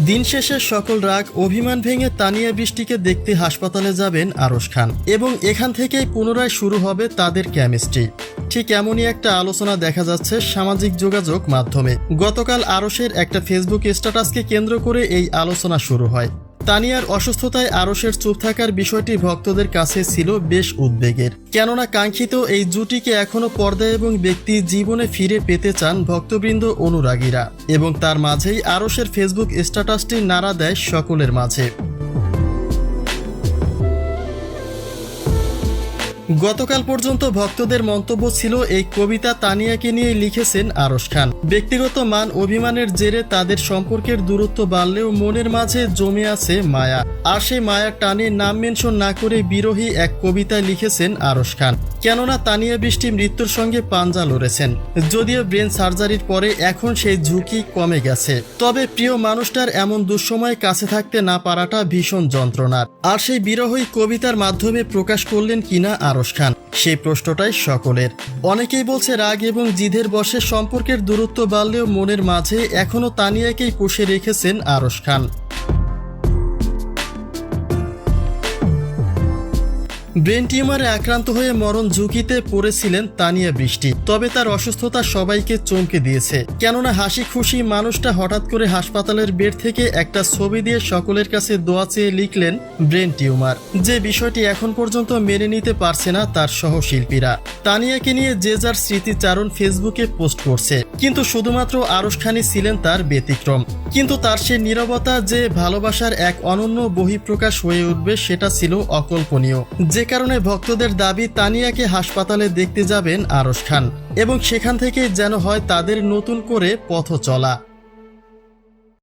দিন শেষে সকল রাগ অভিমান ভেঙে তানিয়া বৃষ্টিকে দেখতে হাসপাতালে যাবেন আরশ খান এবং এখান থেকেই পুনরায় শুরু হবে তাদের কেমিস্ট্রি। ঠিক এমনই একটা আলোচনা দেখা যাচ্ছে সামাজিক যোগাযোগ মাধ্যমে। গতকাল আরশের একটা ফেসবুক স্ট্যাটাসকে কেন্দ্র করে এই আলোচনা শুরু হয়। তানিয়ার অসুস্থতায় আরশের চুপ থাকার বিষয়টি ভক্তদের কাছে ছিল বেশ উদ্বেগের, কেননা কাঙ্ক্ষিত এই জুটিকে এখনো পর্দায় এবং ব্যক্তি জীবনে ফিরে পেতে চান ভক্তবৃন্দ অনুরাগীরা, এবং তার মাঝেই আরশের ফেসবুক স্ট্যাটাসটি নাড়া দেয় সকলের মাঝে। গতকাল পর্যন্ত ভক্তদের মন্তব্য ছিল এই কবিতা তানিয়াকে নিয়ে লিখেছেন আরশ খান। ব্যক্তিগত মান অভিমানের জেরে তাদের সম্পর্কের দূরত্ব বাড়লেও মনের মাঝে জমে আছে মায়া, আর সেই মায়ার টানে নাম মেনশন না করে বিরোহী এক কবিতায় লিখেছেন আরশ খান। কেননা তানিয়া বৃষ্টি মৃত্যুর সঙ্গে পাঞ্জা লড়েছেন, যদিও ব্রেন সার্জারির পরে এখন সেই ঝুঁকি কমে গেছে। তবে প্রিয় মানুষটার এমন দুঃসময়ে কাছে থাকতে না পারাটা ভীষণ যন্ত্রণার। আর সেই বিরহী কবিতার মাধ্যমে প্রকাশ করলেন কিনা আরশ খান, সেই প্রশ্নটাই সকলের। অনেকেই বলছে রাগ এবং জিদের বশে সম্পর্কের দূরত্ব বাড়লেও মনের মাঝে এখনো তানিয়াকেই পুষে রেখেছেন আরশ খান। ব্রেন টিউমারে আক্রান্ত হয়ে মরণ ঝুঁকিতে পড়েছিলেন তানিয়া বৃষ্টি। তবে তার অসুস্থতা সবাইকে চমকে দিয়েছে, কেননা হাসি খুশি মানুষটা হঠাৎ করে হাসপাতালের বেড থেকে একটা ছবি দিয়ে সকলের কাছে দোয়া চেয়ে লিখলেন ব্রেন টিউমার। যে বিষয়টি এখন পর্যন্ত মেনে নিতে পারছে না তার সহশিল্পীরা। তানিয়াকে নিয়ে যে যার স্মৃতিচারণ ফেসবুকে পোস্ট করছে, কিন্তু শুধুমাত্র আরশ খানই ছিলেন তার ব্যতিক্রম। কিন্তু তার সে নীরবতা যে ভালোবাসার এক অনন্য বহিঃপ্রকাশ হয়ে উঠবে সেটা ছিল অকল্পনীয়। যে কারণে ভক্তদের দাবি তানিয়াকে হাসপাতালে দেখতে যাবেন আরশ খান, এবং সেখান থেকে যেন হয় তাদের নতুন করে পথ চলা।